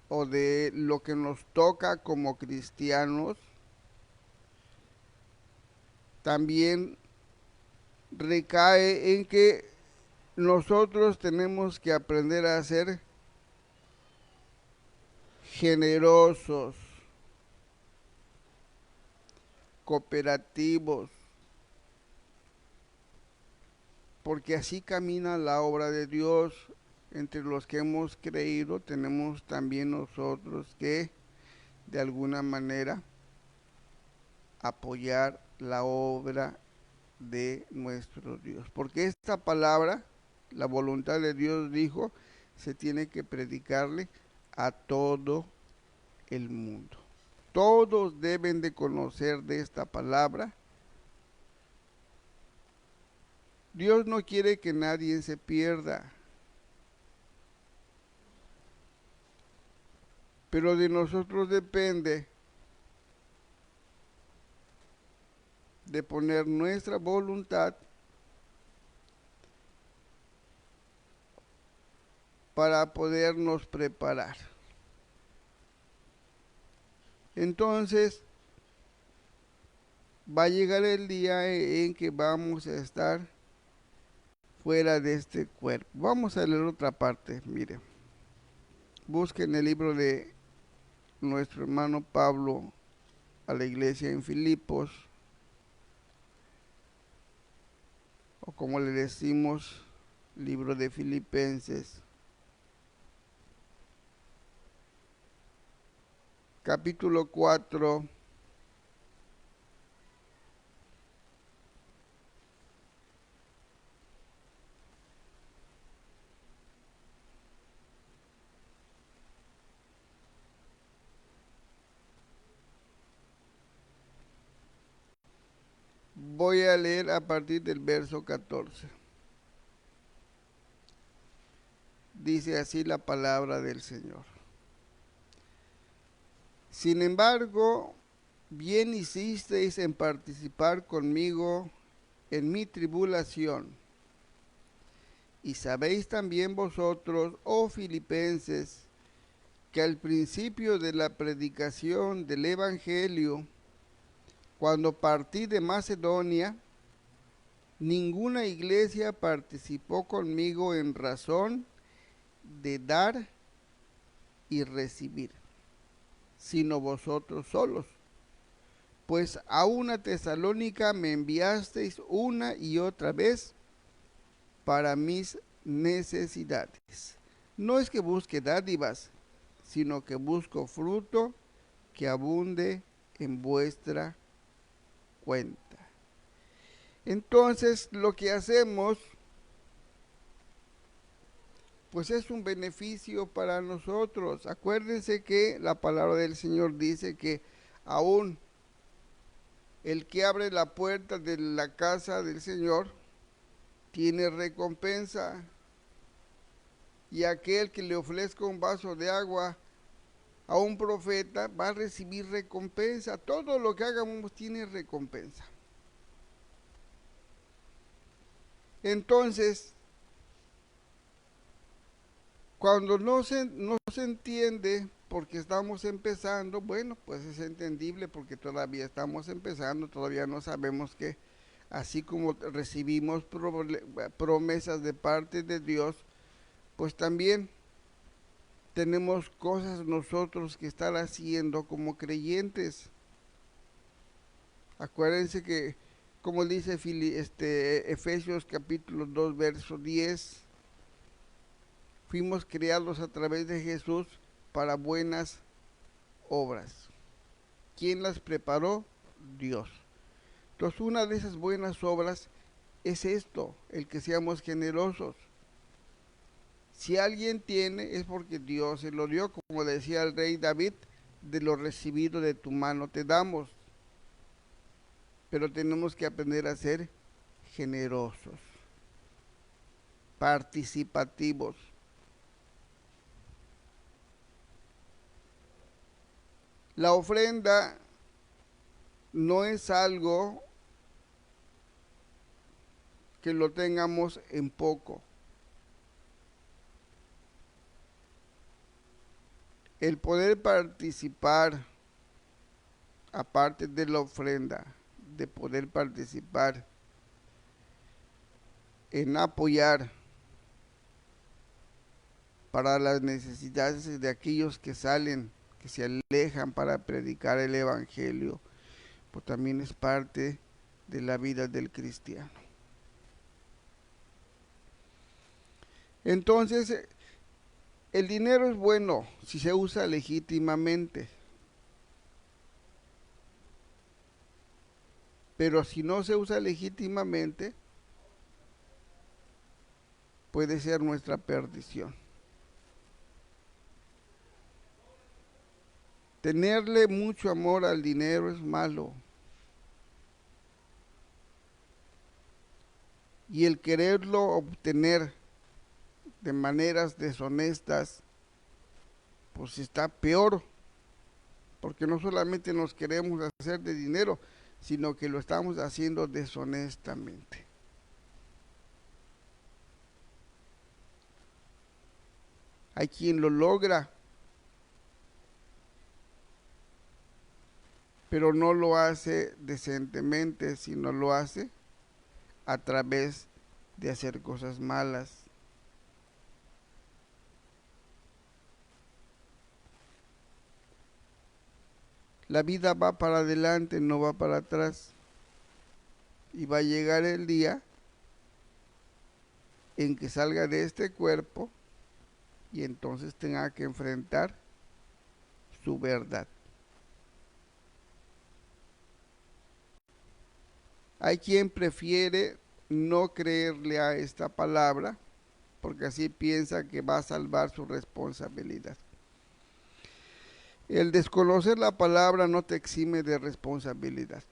o de lo que nos toca como cristianos también recae en que nosotros tenemos que aprender a ser generosos, cooperativos, porque así camina la obra de Dios. Entre los que hemos creído tenemos también nosotros que de alguna manera apoyar la obra de nuestro Dios. Porque esta palabra, la voluntad de Dios dijo, se tiene que predicarle a todo el mundo. Todos deben de conocer de esta palabra. Dios no quiere que nadie se pierda, pero de nosotros depende de poner nuestra voluntad para podernos preparar. Entonces, va a llegar el día en que vamos a estar fuera de este cuerpo. Vamos a leer otra parte, mire. Busquen el libro de nuestro hermano Pablo a la iglesia en Filipos, o como le decimos, libro de Filipenses, capítulo 4, voy a leer a partir del verso 14. Dice así la palabra del Señor. Sin embargo, bien hicisteis en participar conmigo en mi tribulación. Y sabéis también vosotros, oh filipenses, que al principio de la predicación del Evangelio, cuando partí de Macedonia, ninguna iglesia participó conmigo en razón de dar y recibir, sino vosotros solos. Pues a una Tesalónica me enviasteis una y otra vez para mis necesidades. No es que busque dádivas, sino que busco fruto que abunde en vuestra cuenta. Entonces, lo que hacemos, pues es un beneficio para nosotros. Acuérdense que la palabra del Señor dice que aún el que abre la puerta de la casa del Señor tiene recompensa, y aquel que le ofrezca un vaso de agua a un profeta va a recibir recompensa. Todo lo que hagamos tiene recompensa. Entonces, cuando no se entiende porque estamos empezando, bueno, pues es entendible porque todavía estamos empezando, todavía no sabemos que así como recibimos promesas de parte de Dios, pues también tenemos cosas nosotros que estar haciendo como creyentes. Acuérdense que, como dice Efesios capítulo 2, verso 10, fuimos creados a través de Jesús para buenas obras. ¿Quién las preparó? Dios. Entonces, una de esas buenas obras es esto, el que seamos generosos. Si alguien tiene, es porque Dios se lo dio, como decía el rey David, de lo recibido de tu mano te damos. Pero tenemos que aprender a ser generosos, participativos. La ofrenda no es algo que lo tengamos en poco. El poder participar, aparte de la ofrenda, de poder participar en apoyar para las necesidades de aquellos que salen, que se alejan para predicar el Evangelio, pues también es parte de la vida del cristiano. Entonces, el dinero es bueno si se usa legítimamente, pero si no se usa legítimamente, puede ser nuestra perdición. Tenerle mucho amor al dinero es malo. Y el quererlo obtener de maneras deshonestas, pues está peor, porque no solamente nos queremos hacer de dinero, sino que lo estamos haciendo deshonestamente. Hay quien lo logra, pero no lo hace decentemente, sino lo hace a través de hacer cosas malas. La vida va para adelante, no va para atrás. Y va a llegar el día en que salga de este cuerpo y entonces tenga que enfrentar su verdad. Hay quien prefiere no creerle a esta palabra porque así piensa que va a salvar su responsabilidad. El desconocer la palabra no te exime de responsabilidad.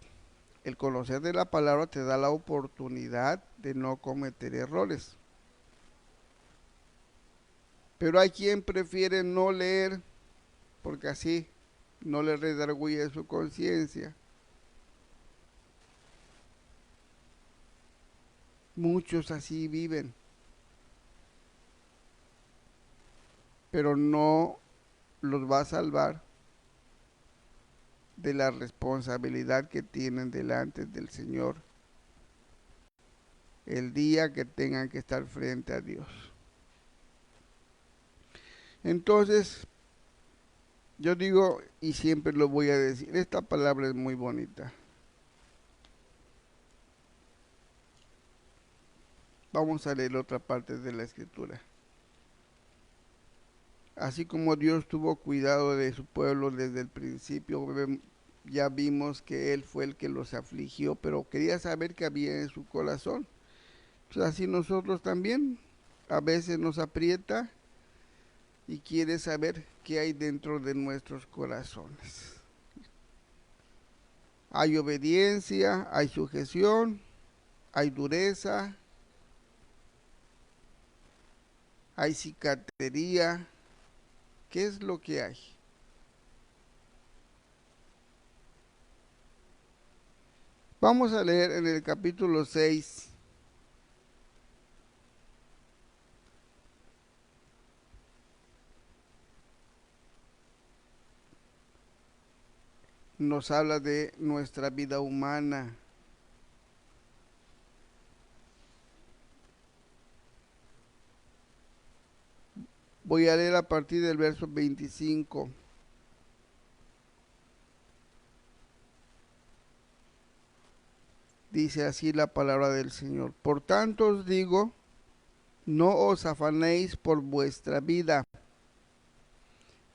El conocer de la palabra te da la oportunidad de no cometer errores. Pero hay quien prefiere no leer porque así no le redarguye su conciencia. Muchos así viven, pero no los va a salvar de la responsabilidad que tienen delante del Señor el día que tengan que estar frente a Dios. Entonces, yo digo, y siempre lo voy a decir, esta palabra es muy bonita. Vamos a leer otra parte de la Escritura. Así como Dios tuvo cuidado de su pueblo desde el principio, ya vimos que Él fue el que los afligió, pero quería saber qué había en su corazón. Pues así nosotros también, a veces nos aprieta y quiere saber qué hay dentro de nuestros corazones. Hay obediencia, hay sujeción, hay dureza, hay cicatería. ¿Qué es lo que hay? Vamos a leer en el capítulo 6. Nos habla de nuestra vida humana. Voy a leer a partir del verso 25. Dice así la palabra del Señor. Por tanto os digo, no os afanéis por vuestra vida,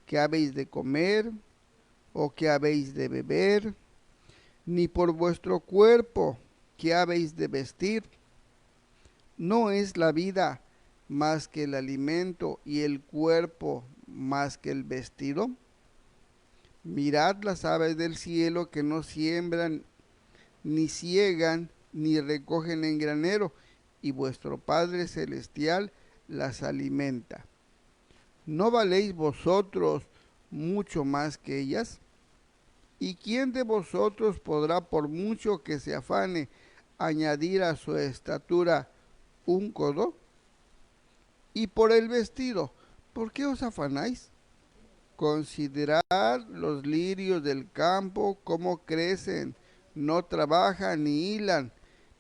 que habéis de comer o que habéis de beber, ni por vuestro cuerpo, que habéis de vestir. ¿No es la vida más que el alimento y el cuerpo más que el vestido? Mirad las aves del cielo que no siembran, ni ciegan, ni recogen en granero, y vuestro Padre Celestial las alimenta. ¿No valéis vosotros mucho más que ellas? ¿Y quién de vosotros podrá, por mucho que se afane, añadir a su estatura un codo? Y por el vestido, ¿por qué os afanáis? Considerad los lirios del campo, cómo crecen, no trabajan ni hilan,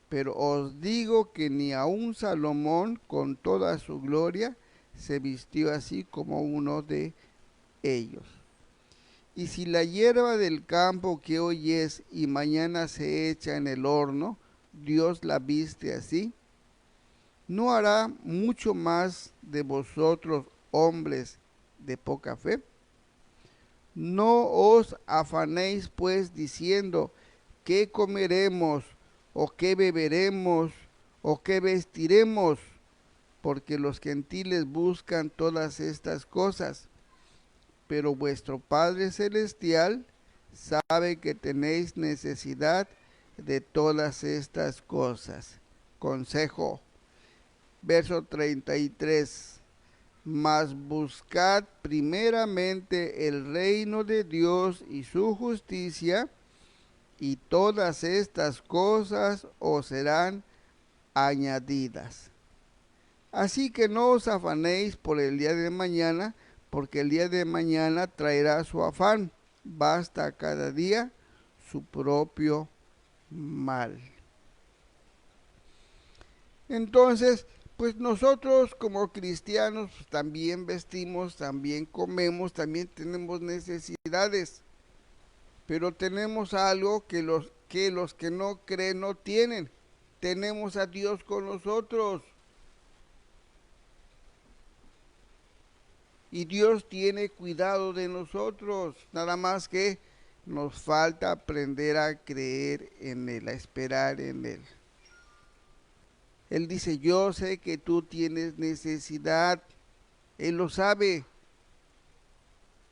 pero os digo que ni aun Salomón, con toda su gloria, se vistió así como uno de ellos. Y si la hierba del campo que hoy es y mañana se echa en el horno, Dios la viste así, ¿no hará mucho más de vosotros hombres de poca fe? No os afanéis pues diciendo, ¿qué comeremos? ¿O qué beberemos? ¿O qué vestiremos? Porque los gentiles buscan todas estas cosas, pero vuestro Padre Celestial sabe que tenéis necesidad de todas estas cosas. Consejo, verso 33. Mas buscad primeramente el reino de Dios y su justicia, y todas estas cosas os serán añadidas. Así que no os afanéis por el día de mañana, porque el día de mañana traerá su afán. Basta cada día su propio mal. Entonces, pues nosotros como cristianos también vestimos, también comemos, también tenemos necesidades, pero tenemos algo que los que no creen no tienen. Tenemos a Dios con nosotros. Y Dios tiene cuidado de nosotros, nada más que nos falta aprender a creer en Él, a esperar en Él. Él dice, yo sé que tú tienes necesidad, Él lo sabe,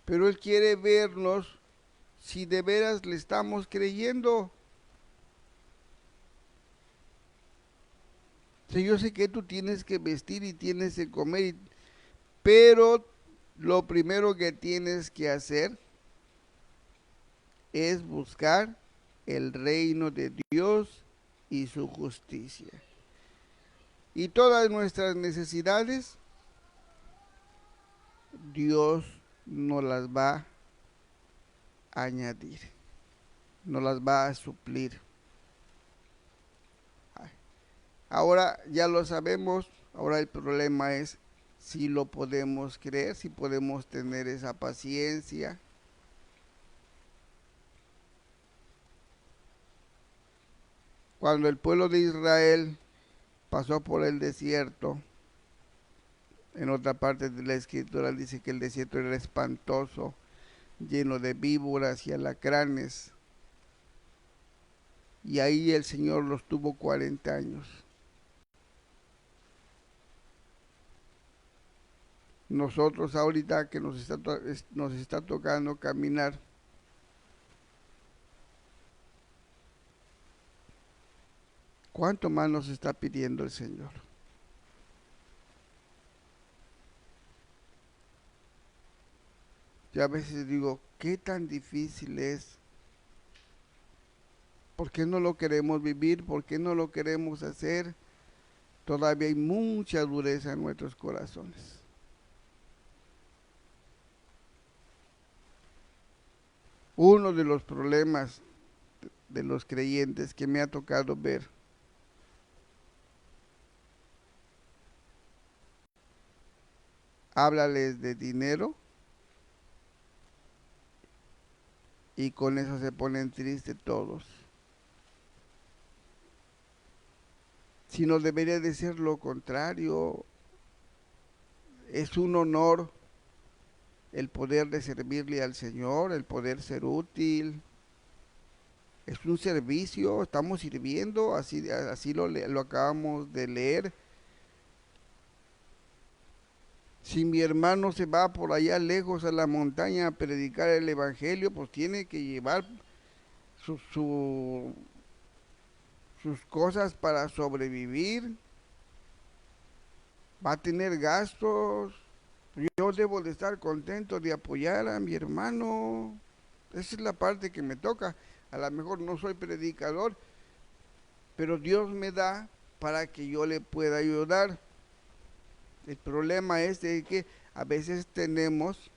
pero Él quiere vernos si de veras le estamos creyendo. Sí, yo sé que tú tienes que vestir y tienes que comer, pero lo primero que tienes que hacer es buscar el reino de Dios y su justicia. Y todas nuestras necesidades, Dios nos las va a añadir, nos las va a suplir. Ahora ya lo sabemos, ahora el problema es si lo podemos creer, si podemos tener esa paciencia. Cuando el pueblo de Israel pasó por el desierto, en otra parte de la escritura dice que el desierto era espantoso, lleno de víboras y alacranes. Y ahí el Señor los tuvo 40 años. Nosotros ahorita que nos está tocando caminar, ¿cuánto más nos está pidiendo el Señor? Yo a veces digo, ¿qué tan difícil es? ¿Por qué no lo queremos vivir? ¿Por qué no lo queremos hacer? Todavía hay mucha dureza en nuestros corazones. Uno de los problemas de los creyentes que me ha tocado ver háblales de dinero y con eso se ponen tristes todos. Si no debería de ser lo contrario, es un honor el poder de servirle al Señor, el poder ser útil. Es un servicio, estamos sirviendo, así lo acabamos de leer. Si mi hermano se va por allá lejos a la montaña a predicar el evangelio, pues tiene que llevar sus cosas para sobrevivir. Va a tener gastos. Yo debo de estar contento de apoyar a mi hermano. Esa es la parte que me toca. A lo mejor no soy predicador, pero Dios me da para que yo le pueda ayudar. El problema es de que a veces tenemos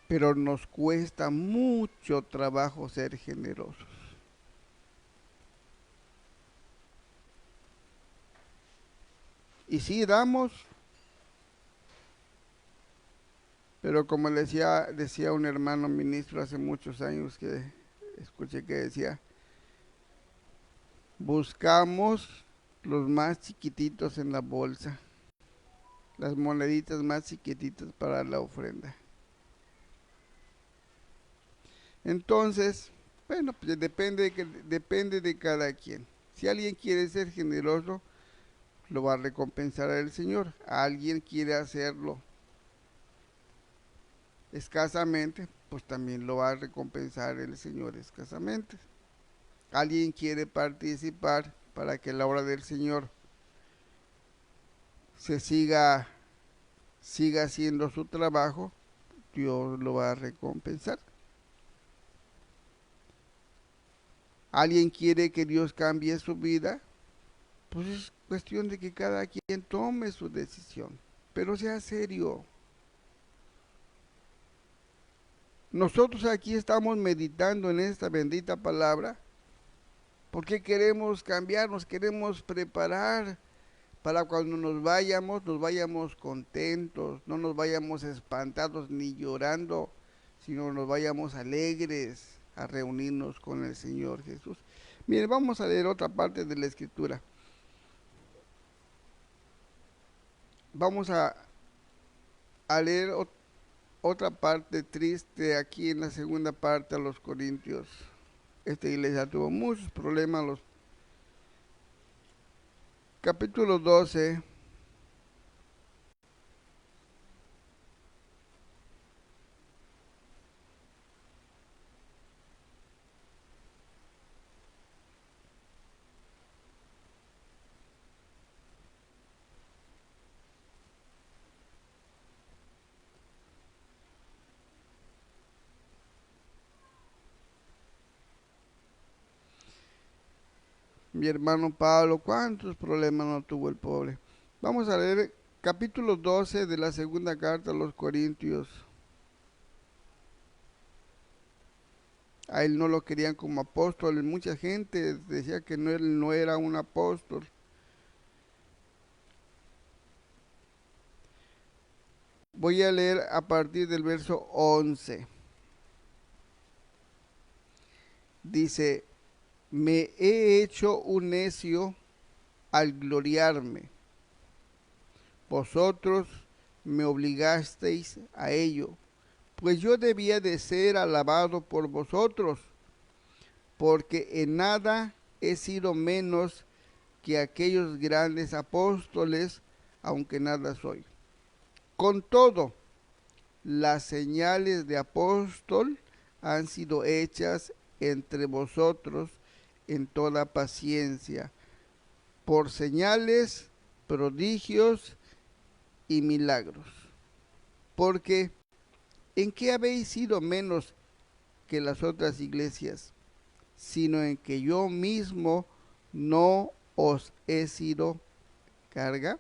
pero nos cuesta mucho trabajo ser generosos. Y sí damos, pero como decía un hermano ministro hace muchos años que escuché que decía, buscamos los más chiquititos en la bolsa, las moneditas más chiquititas para la ofrenda. Entonces, bueno, pues depende de cada quien. Si alguien quiere ser generoso, lo va a recompensar el Señor. Alguien quiere hacerlo escasamente, pues también lo va a recompensar el Señor escasamente. Alguien quiere participar para que la obra del Señor se siga haciendo su trabajo, Dios lo va a recompensar. Alguien quiere que Dios cambie su vida, pues es cuestión de que cada quien tome su decisión, pero sea serio. Nosotros aquí estamos meditando en esta bendita palabra porque queremos cambiar, nos queremos preparar para cuando nos vayamos contentos, no nos vayamos espantados ni llorando, sino nos vayamos alegres a reunirnos con el Señor Jesús. Miren, vamos a leer otra parte de la Escritura. Vamos a leer otra parte triste aquí en la segunda parte a los Corintios. Esta iglesia tuvo muchos problemas. Capítulo 12. Mi hermano Pablo, ¿cuántos problemas no tuvo el pobre? Vamos a leer capítulo 12 de la segunda carta a los Corintios. A él no lo querían como apóstol. Mucha gente decía que él no era un apóstol. Voy a leer a partir del verso 11. Dice, me he hecho un necio al gloriarme. Vosotros me obligasteis a ello, pues yo debía de ser alabado por vosotros, porque en nada he sido menos que aquellos grandes apóstoles, aunque nada soy. Con todo, las señales de apóstol han sido hechas entre vosotros en toda paciencia, por señales, prodigios y milagros. Porque, ¿en qué habéis sido menos que las otras iglesias? Sino en que yo mismo no os he sido carga.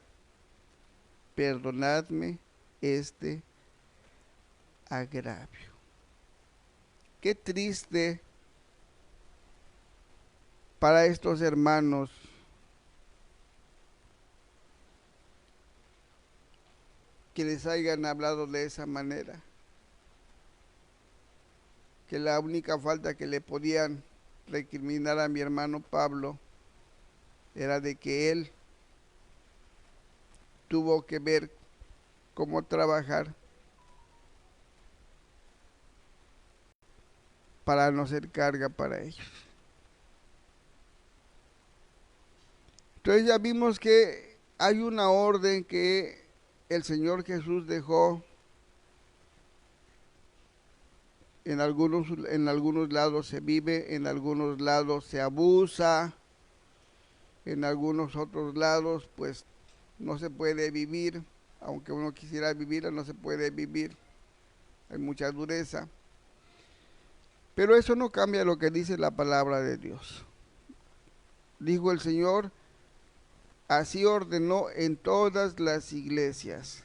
Perdonadme este agravio. Qué triste para estos hermanos que les hayan hablado de esa manera, que la única falta que le podían recriminar a mi hermano Pablo era de que él tuvo que ver cómo trabajar para no ser carga para ellos. Entonces ya vimos que hay una orden que el Señor Jesús dejó. En algunos lados se vive, en algunos lados se abusa, en algunos otros lados pues no se puede vivir, aunque uno quisiera vivir, no se puede vivir, hay mucha dureza. Pero eso no cambia lo que dice la palabra de Dios. Dijo el Señor, así ordenó en todas las iglesias.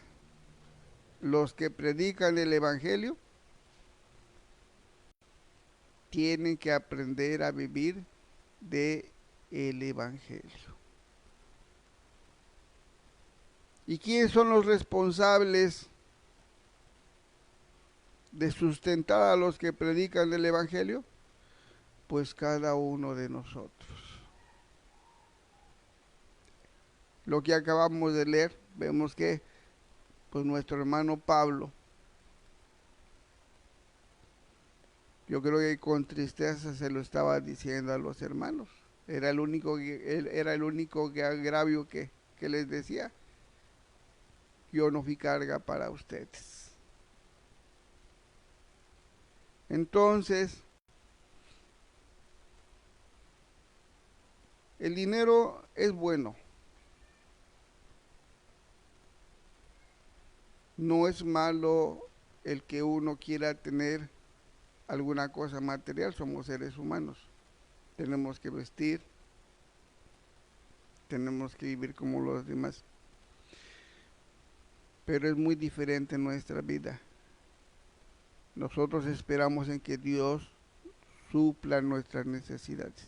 Los que predican el Evangelio tienen que aprender a vivir de el Evangelio. ¿Y quiénes son los responsables de sustentar a los que predican el Evangelio? Pues cada uno de nosotros. lo que acabamos de leer, vemos que pues nuestro hermano Pablo, yo creo que con tristeza se lo estaba diciendo a los hermanos. Era el único, era el único agravio que les decía. Yo no fui carga para ustedes. Entonces, el dinero es bueno. No es malo el que uno quiera tener alguna cosa material. Somos seres humanos. Tenemos que vestir, tenemos que vivir como los demás. Pero es muy diferente nuestra vida. Nosotros esperamos en que Dios supla nuestras necesidades.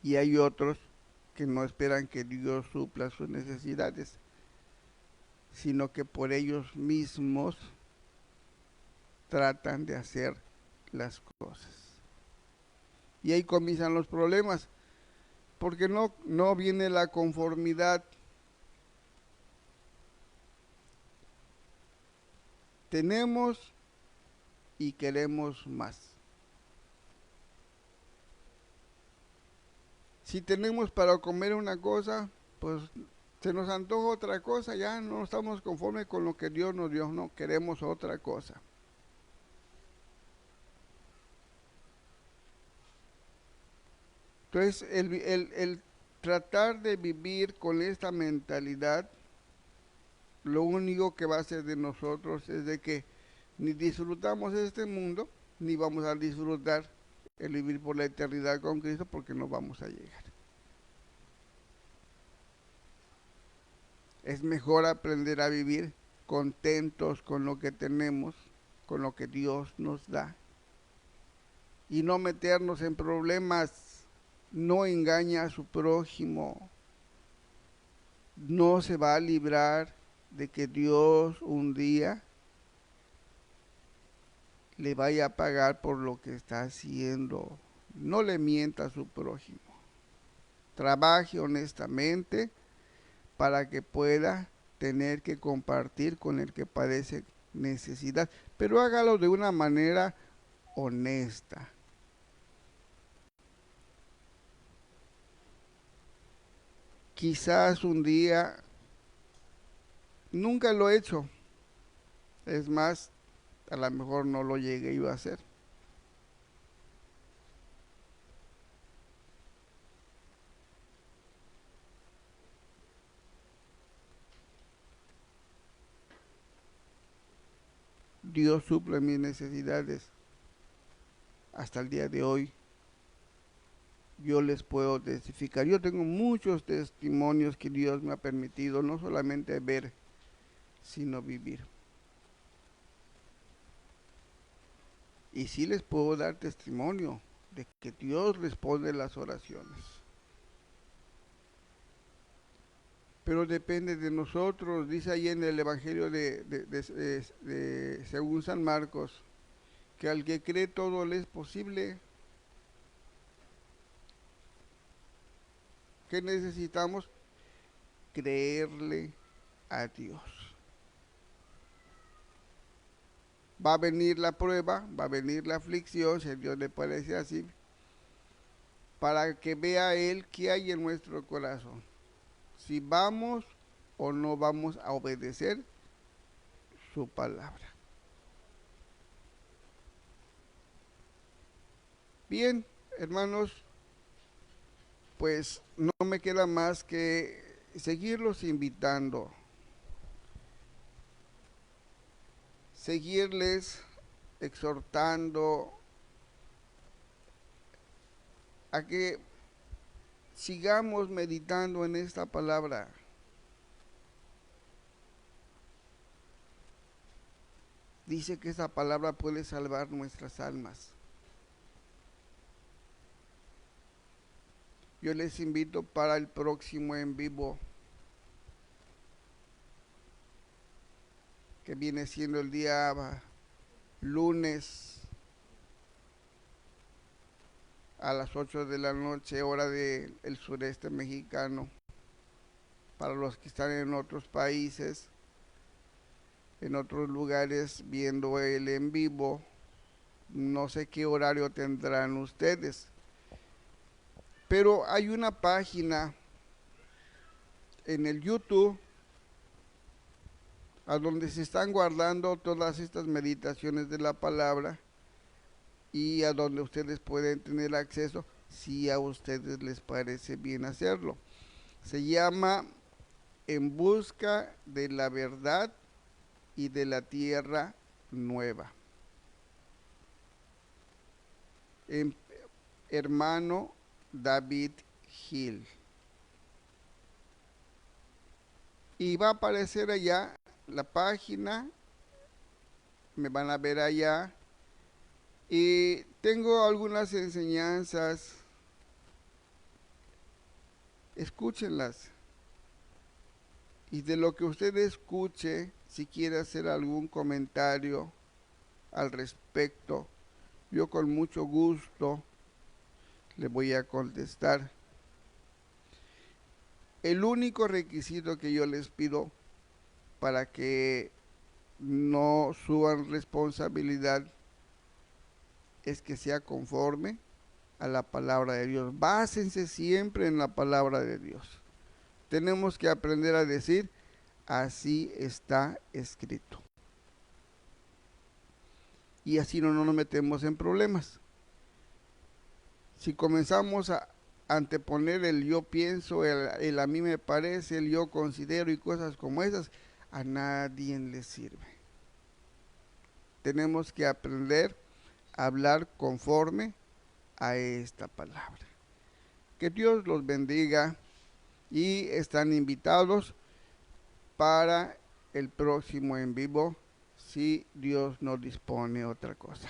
Y hay otros que no esperan que Dios supla sus necesidades, sino que por ellos mismos tratan de hacer las cosas. Y ahí comienzan los problemas, porque no viene la conformidad. Tenemos y queremos más. Si tenemos para comer una cosa, pues se nos antoja otra cosa, ya no estamos conformes con lo que Dios nos dio, no, queremos otra cosa. Entonces, el tratar de vivir con esta mentalidad, lo único que va a hacer de nosotros es de que ni disfrutamos este mundo, ni vamos a disfrutar el vivir por la eternidad con Cristo, porque no vamos a llegar. Es mejor aprender a vivir contentos con lo que tenemos, con lo que Dios nos da, y no meternos en problemas. No engaña a su prójimo, no se va a librar de que Dios un día le vaya a pagar por lo que está haciendo. No le mienta a su prójimo. Trabaje honestamente para que pueda tener que compartir con el que padece necesidad, pero hágalo de una manera honesta. Quizás un día, nunca lo he hecho, es más, a lo mejor no lo llegué yo a hacer. Dios suple mis necesidades. Hasta el día de hoy, yo les puedo testificar. Yo tengo muchos testimonios que Dios me ha permitido, no solamente ver, sino vivir. Y sí les puedo dar testimonio de que Dios responde las oraciones. Pero depende de nosotros, dice ahí en el Evangelio según San Marcos, que al que cree todo le es posible. ¿Qué necesitamos? Creerle a Dios. Va a venir la prueba, va a venir la aflicción, si a Dios le parece así, para que vea Él qué hay en nuestro corazón. Si vamos o no vamos a obedecer su palabra. Bien, hermanos, pues no me queda más que seguirlos invitando, seguirles exhortando a que sigamos meditando en esta palabra. Dice que esta palabra puede salvar nuestras almas. Yo les invito para el próximo en vivo, que viene siendo el día lunes, a las 8 de la noche, hora del sureste mexicano. Para los que están en otros países, en otros lugares viendo el en vivo, no sé qué horario tendrán ustedes. Pero hay una página en el YouTube a donde se están guardando todas estas meditaciones de la palabra y a donde ustedes pueden tener acceso si a ustedes les parece bien hacerlo. Se llama En busca de la verdad y de la tierra nueva. Hermano David Hill. Y va a aparecer allá la página, me van a ver allá. Y tengo algunas enseñanzas, escúchenlas. Y de lo que usted escuche, si quiere hacer algún comentario al respecto, yo con mucho gusto le voy a contestar. El único requisito que yo les pido para que no suban responsabilidad es que sea conforme a la palabra de Dios. Básense siempre en la palabra de Dios. Tenemos que aprender a decir, así está escrito. Y así no nos metemos en problemas. Si comenzamos a anteponer el yo pienso, el a mí me parece, el yo considero y cosas como esas, a nadie le sirve. Tenemos que aprender a hablar conforme a esta palabra. Que Dios los bendiga y están invitados para el próximo en vivo si Dios no dispone otra cosa.